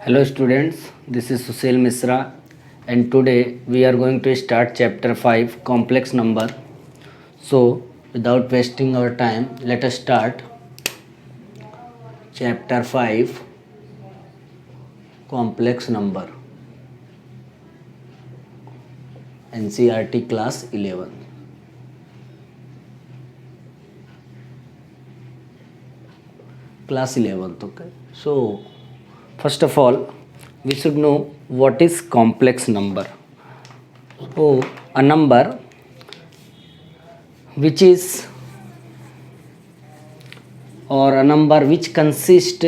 Hello students, this is Sushil Misra and today we are going to start chapter 5 complex number. So without wasting our time, let us start chapter 5 complex number, NCERT class 11. Class 11th, okay. So first of all, we should know what is complex number. So a number which is or a number which consists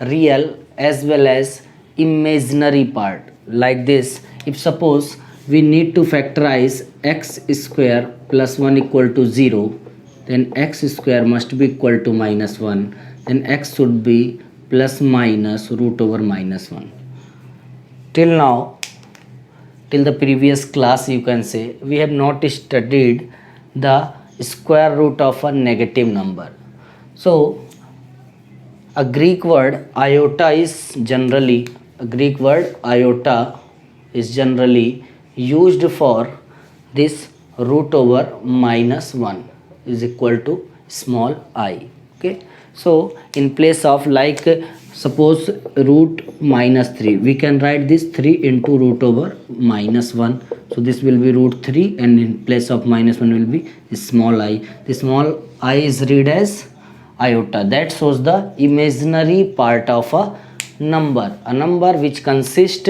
real as well as imaginary part, like this. If suppose we need to factorize x square plus 1 equal to 0, then x square must be equal to minus 1, then x should be plus minus root over minus 1. Till now, till the previous class, you can say, we have not studied the square root of a negative number. So a Greek word iota is generally used for this root over minus 1 is equal to small I. Okay, so in place of, like, suppose root minus 3, we can write this 3 into root over minus 1. So this will be root 3, and in place of minus 1 will be small I. The small I is read as iota. That shows the imaginary part of a number which consists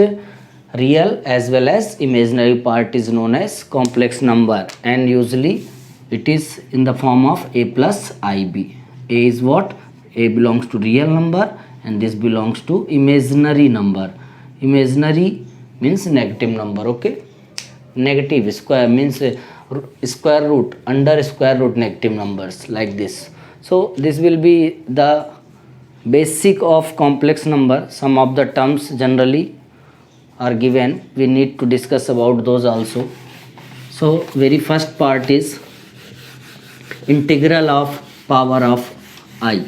real as well as imaginary part is known as complex number, and usually it is in the form of a plus ib. A is what? A belongs to real number and this belongs to imaginary number. Imaginary means negative number. Okay, negative square means square root, under square root negative numbers, like this. So this will be the basic of complex number. Some of the terms generally are given, we need to discuss about those also. So very first part is integral of power of I.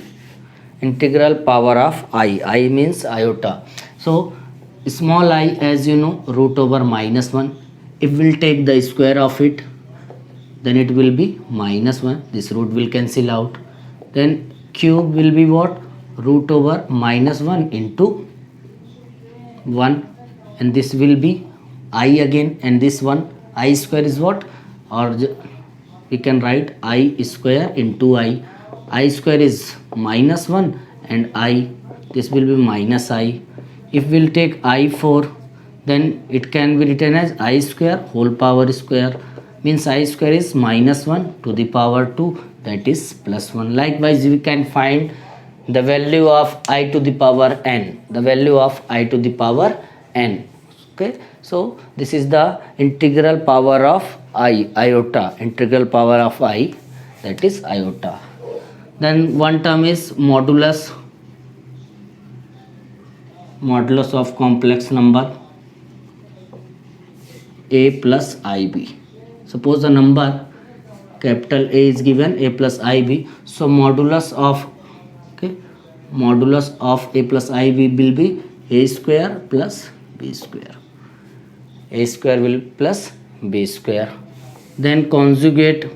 Integral power of I means iota. So small I, as you know, root over minus 1. If we'll take the square of it, then it will be minus 1. This root will cancel out. Then cube will be what? Root over minus 1 into 1, and this will be I again, and this one I square is what? Or we can write I square into I square is minus 1 and I, this will be minus I. If we'll take I4, then it can be written as I square whole power square, means I square is minus 1 to the power 2, that is plus 1. Likewise, we can find the value of I to the power n, Okay, so this is the integral power of iota, integral power of I, that is iota. Then one term is modulus of complex number a plus ib. Suppose the number capital A is given, a plus ib, so modulus of a plus ib will be a square plus b square. A square will plus b square. Then conjugate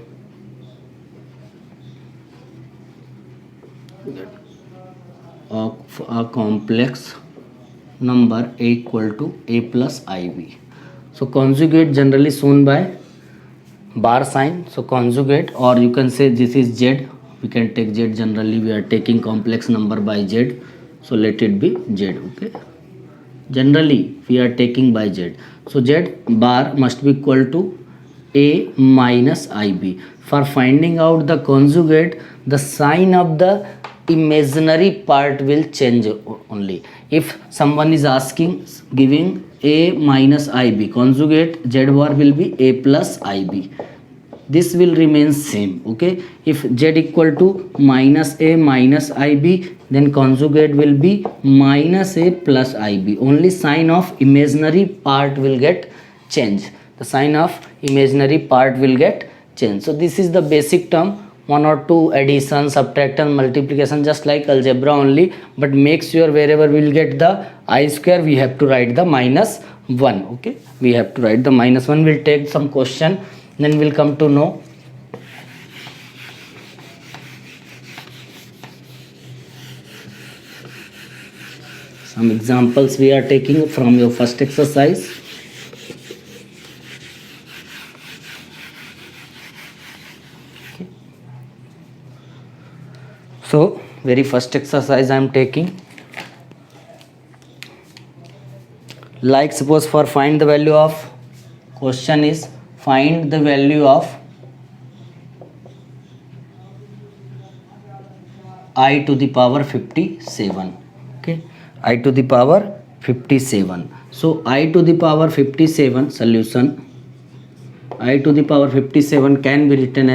of a complex number a equal to a plus ib. So conjugate generally shown by bar sign. So conjugate, or you can say this is z. We can take z. Generally we are taking complex number by z, so let it be z. Okay, generally we are taking by z, so z bar must be equal to a minus ib. For finding out the conjugate, the sign of the imaginary part will change only. If someone is asking, giving a minus ib, conjugate z bar will be a plus ib. This will remain same. Okay, if z equal to minus a minus ib, then conjugate will be minus a plus ib. Only sign of imaginary part will get changed. The sign of imaginary part will get changed. So this is the basic term, one or two addition, subtraction, multiplication, just like algebra only, but make sure wherever we will get the I square we have to write the -1. Okay, we have to write the -1. We'll take some question, then we'll come to know. Some examples we are taking from your first exercise. Okay. So very first exercise I am taking, like suppose for find the value of, question is find the value of I to the power 57. Okay, I to the power 57. So I to the power 57 solution, I to the power 57 can be written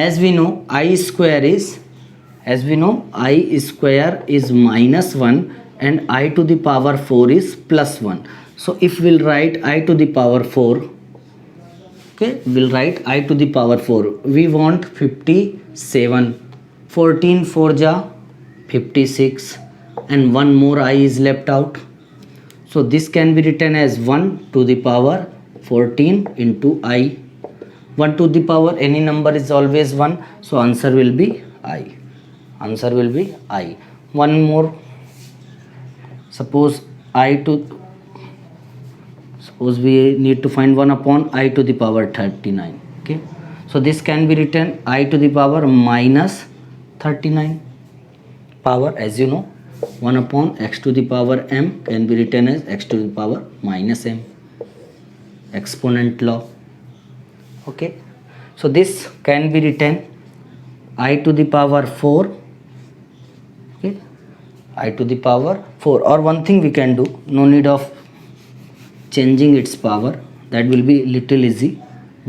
as we know I square is, as we know I square is -1 and I to the power 4 is +1. So if we'll write I to the power 4, okay, we'll write I to the power 4. We want 57. 14 4 ja 56 and one more I is left out. So this can be written as 1 to the power 14 into I. 1 to the power any number is always 1. So answer will be I. Answer will be I. One more. Suppose we need to find 1 upon I to the power 39. Okay. So this can be written I to the power -39. Power, as you know, 1 upon x to the power m can be written as x to the power -m. Exponent law. Okay. So this can be written I to the power 4. Okay. I to the power 4. Or one thing we can do, no need of changing its power, that will be little easy.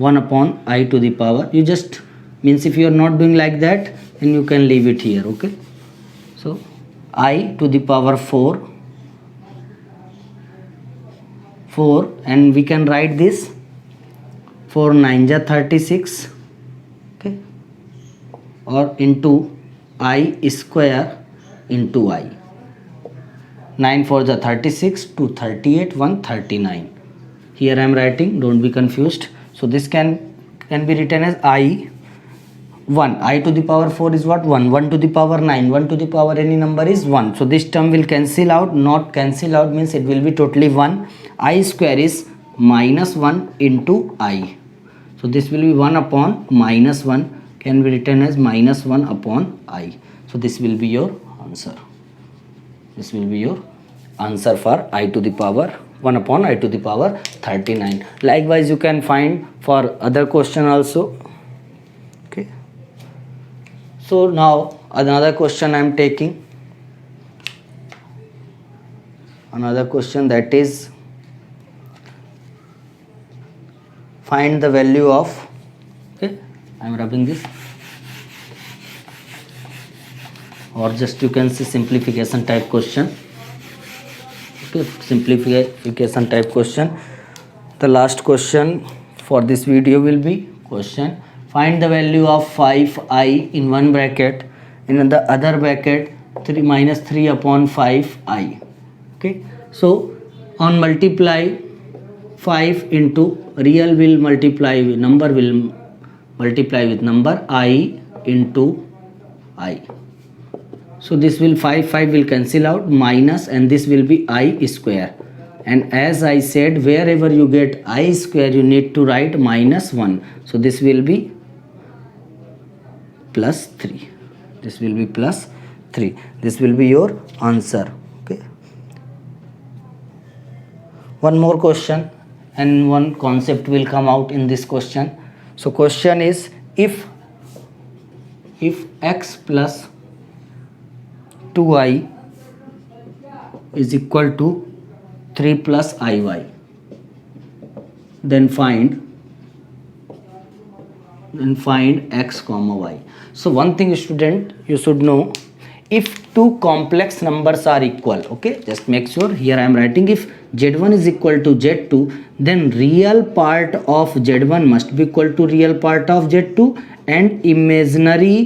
1 upon I to the power, you just means if you are not doing like that, then you can leave it here. Okay. So I to the power 4 and we can write this 4 9 ja 36. Okay. Or into I square into I. 9 4 the 36, 2 38, 1 39. Here I am writing, don't be confused. So this can be written as I 1. I to the power 4 is what? 1. 1 to the power 9. 1 to the power any number is 1. So this term will cancel out. Not cancel out means it will be totally 1. I square is -1 into I. So this will be 1 upon -1, can be written as -1 upon I. So this will be your answer. This will be your answer for I to the power 1 upon I to the power 39. Likewise you can find for other question also. Okay. So now another question I am taking. Another question, that is find the value of, okay, I am rubbing this, or just you can see simplification type question. Okay, simplification type question. The last question for this video will be question find the value of 5i in one bracket, in the other bracket 3 upon 5i. Okay, so on multiply 5 into real will multiply with number, will multiply with number, I into I. So this will 5 will cancel out, minus, and this will be I square. And as I said, wherever you get I square you need to write -1. So this will be +3. This will be +3. This will be your answer. Okay. One more question and one concept will come out in this question. So question is, if x plus 2i is equal to 3 plus iy, then find x comma y. So one thing, student, you should know, if two complex numbers are equal, okay, just make sure here I am writing, if z1 is equal to z2, then real part of z1 must be equal to real part of z2 and imaginary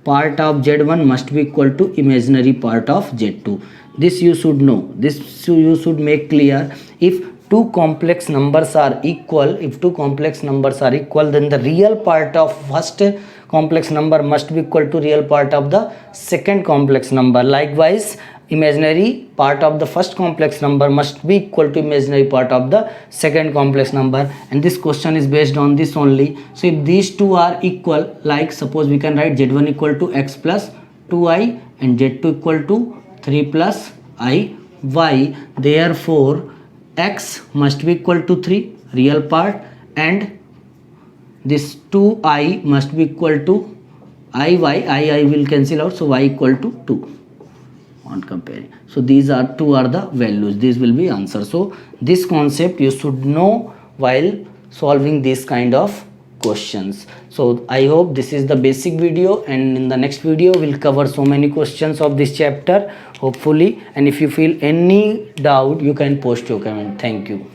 part of Z1 must be equal to imaginary part of Z2. This you should know, this you should make clear. If two complex numbers are equal, then the real part of first complex number must be equal to real part of the second complex number. Likewise, imaginary part of the first complex number must be equal to imaginary part of the second complex number, and this question is based on this only. So if these two are equal, like suppose we can write Z1 equal to x plus 2i and Z2 equal to 3 plus I y, therefore x must be equal to 3 real part, and this 2i must be equal to I will cancel out, so y equal to 2 on comparing. So these are two are the values, these will be answer. So this concept you should know while solving this kind of questions. So I hope this is the basic video, and in the next video we'll cover so many questions of this chapter hopefully, and if you feel any doubt you can post your comment. Thank you.